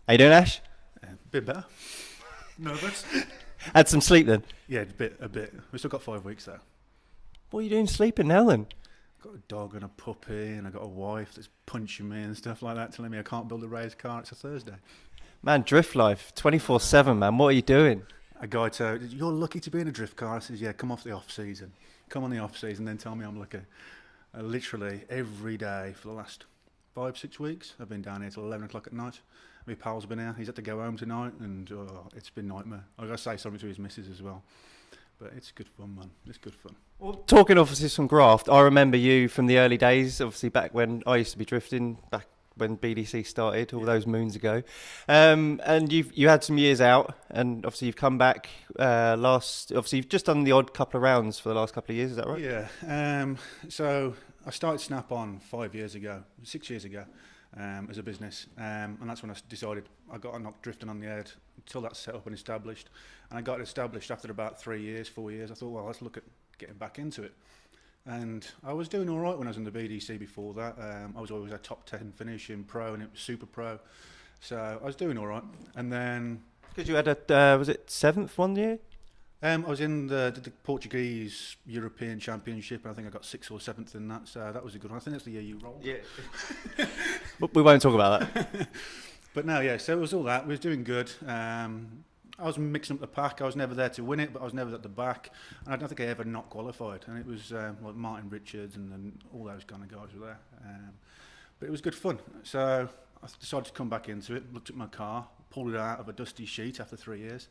How you doing, Ash? Bit better. Nervous. Had some sleep then? Yeah, a bit. We've still got 5 weeks though. What are you doing sleeping now then? Got a dog and a puppy, and I got a wife that's punching me and stuff like that, telling me I can't build a race car. It's a Thursday. Man, drift life, 24/7, man. What are you doing? A guy told, "You're lucky to be in a drift car." I says, "Yeah, come off the off season. Come on the off season, then tell me I'm lucky." Literally every day for the last 5-6 weeks, I've been down here till 11 o'clock at night. My pal's been here. He's had to go home tonight, and it's been nightmare. I got to say something to his missus as well. But it's good fun, man. It's good fun. Well, talking obviously some graft, I remember you from the early days, obviously back when I used to be drifting, back when BDC started, all those moons ago. And you had some years out, and obviously you've come back obviously you've just done the odd couple of rounds for the last couple of years, is that right? Yeah. So I started Snap On 6 years ago, as a business. And that's when I decided I got knocked drifting on the head until that's set up and established. And I got it established after about 4 years. I thought, well, let's look at getting back into it. And I was doing all right when I was in the BDC before that. I was always a top 10 finish in pro, and it was super pro. So I was doing all right. And then... Because you had was it 7th one year? I was in the Portuguese European Championship, and I think I got 6th or 7th in that, so that was a good one. I think that's the year you rolled. Yeah. We won't talk about that. But no, yeah, so it was all that. We was doing good. I was mixing up the pack. I was never there to win it, but I was never at the back. And I don't think I ever not qualified. And it was like Martin Richards and all those kind of guys were there. But it was good fun. So I decided to come back into it, looked at my car, pulled it out of a dusty sheet after 3 years.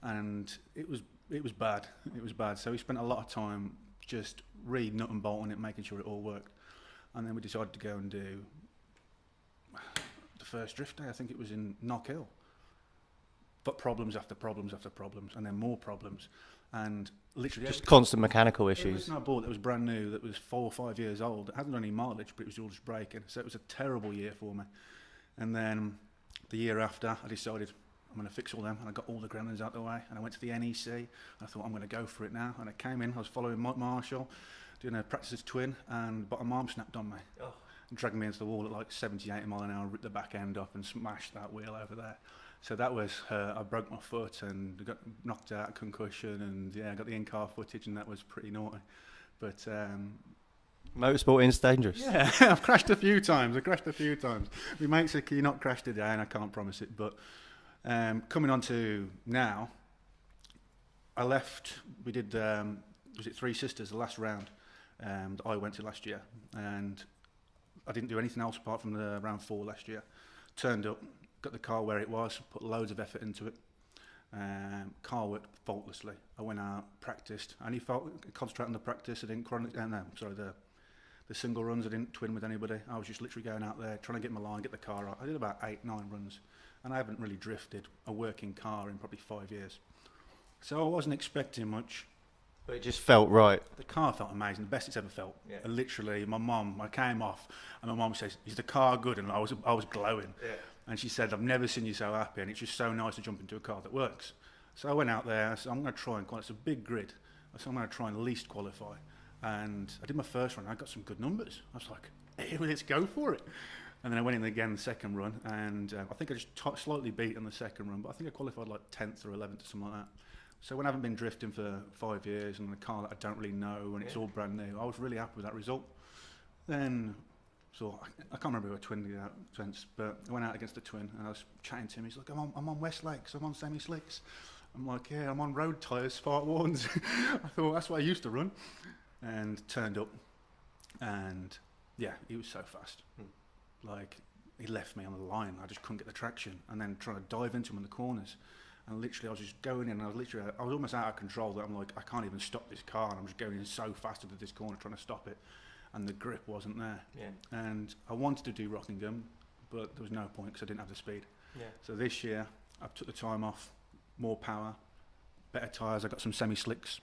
And it was bad. It was bad. So we spent a lot of time just nut and bolting it, making sure it all worked. And then we decided to go and do the first drift day. I think it was in Knock Hill. But problems after problems after problems, and then more problems, and literally just constant mechanical issues. There was no board that was brand new, that was 4 or 5 years old. It hadn't done any mileage, but it was all just breaking. So it was a terrible year for me. And then the year after, I decided I'm going to fix all them, and I got all the groundings out the way, and I went to the NEC, and I thought I'm going to go for it now. And I came in, I was following Mike Marshall, doing a practice twin, and bottom arm snapped on me. Oh. And dragged me into the wall at like 70, 80 mile an hour, ripped the back end up and smashed that wheel over there. So that was I broke my foot and got knocked out, concussion, and yeah, I got the in-car footage, and that was pretty naughty. But motorsport is dangerous. Yeah, I've crashed a few times. My mate said, "Can you not crash today?" And I can't promise it. But coming on to now, I left. We did was it Three Sisters, the last round that I went to last year, and I didn't do anything else apart from the round 4 last year. Turned up, got the car where it was, put loads of effort into it. Car worked faultlessly. I went out, practiced. I only concentrated on the practice. I didn't the single runs. I didn't twin with anybody. I was just literally going out there, trying to get my line, get the car out. I did about 8-9 runs, and I haven't really drifted a working car in probably 5 years. So I wasn't expecting much. But it just felt right. The car felt amazing, the best it's ever felt. Yeah. And literally, I came off, and my mum says, "Is the car good?" And I was glowing. Yeah. And she said, "I've never seen you so happy, and it's just so nice to jump into a car that works." So I went out there, I said, I'm going to try and qualify. It's a big grid. I said, I'm going to try and at least qualify. And I did my first run, I got some good numbers. I was like, hey, let's go for it. And then I went in again the second run, and I think I just slightly beat on the second run, but I think I qualified like 10th or 11th or something like that. So when I haven't been drifting for 5 years, and a car that I don't really know, and it's all brand new, I was really happy with that result. Then, so I can't remember who I twinned against, but I went out against the twin, and I was chatting to him. He's like, I'm on Westlakes, I'm on semi-slicks. I'm like, yeah, I'm on road tyres, Spark 1s. I thought, that's what I used to run. And turned up, and yeah, he was so fast. Like, he left me on the line. I just couldn't get the traction, and then trying to dive into him in the corners. And literally, I was just going in, and I was almost out of control. That I'm like, I can't even stop this car, and I'm just going in so fast into this corner trying to stop it, and the grip wasn't there. Yeah. And I wanted to do Rockingham, but there was no point because I didn't have the speed. Yeah. So this year, I took the time off, more power, better tyres. I got some semi-slicks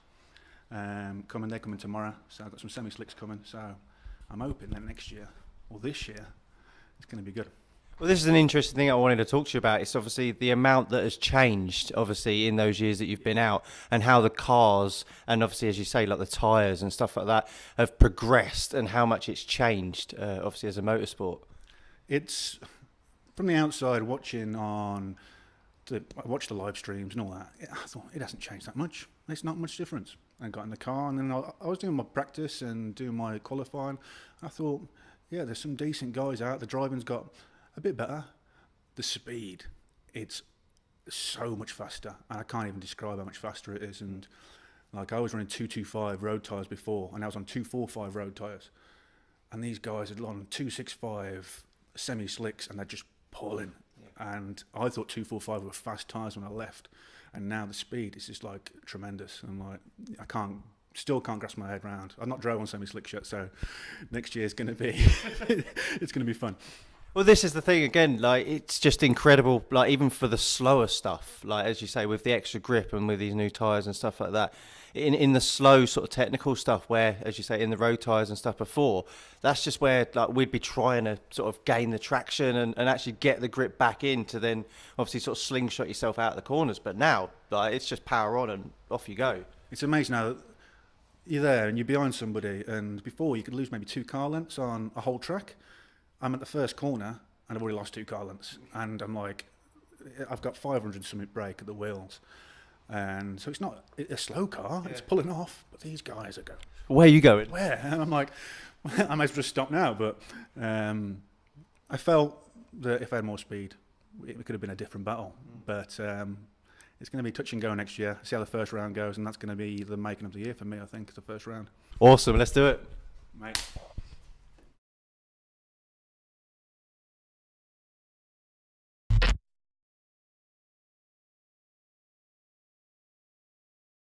coming. They're coming tomorrow, so I've got some semi-slicks coming. So I'm hoping that next year, or this year, it's going to be good. Well, this is an interesting thing I wanted to talk to you about. It's obviously the amount that has changed, obviously, in those years that you've been out, and how the cars, and obviously, as you say, like the tyres and stuff like that, have progressed, and how much it's changed, obviously, as a motorsport. It's from the outside, I watched the live streams and all that. I thought it hasn't changed that much. It's not much difference. I got in the car and then I was doing my practice and doing my qualifying. I thought, yeah, there's some decent guys out. The driving's got a bit better. The speed, it's so much faster, and I can't even describe how much faster it is. And like I was running 225 road tyres before, and I was on 245 road tyres, and these guys are on 265 semi slicks, and they're just pulling. And I thought 245 were fast tyres when I left, and now the speed is just like tremendous. And like still can't grasp my head around. I've not drove on semi slicks yet, so next year is going to be it's going to be fun. Well, this is the thing again, like it's just incredible, like even for the slower stuff, like as you say, with the extra grip and with these new tyres and stuff like that, in the slow sort of technical stuff where, as you say, in the road tyres and stuff before, that's just where like we'd be trying to sort of gain the traction and actually get the grip back in to then obviously sort of slingshot yourself out of the corners. But now, like it's just power on and off you go. It's amazing now. You're there and you're behind somebody, and before you could lose maybe 2 car lengths on a whole track. I'm at the first corner and I've already lost 2 car lengths, and I'm like, I've got 500 something brake at the wheels, and so it's not a slow car, it's pulling off, but these guys are going, Where are you going? where? And I'm like, I might as well just stop now. But I felt that if I had more speed, it could have been a different battle. But it's going to be touch and go next year. See how the first round goes, and that's going to be the making of the year for me, I think, the first round. Awesome, let's do it. Mate.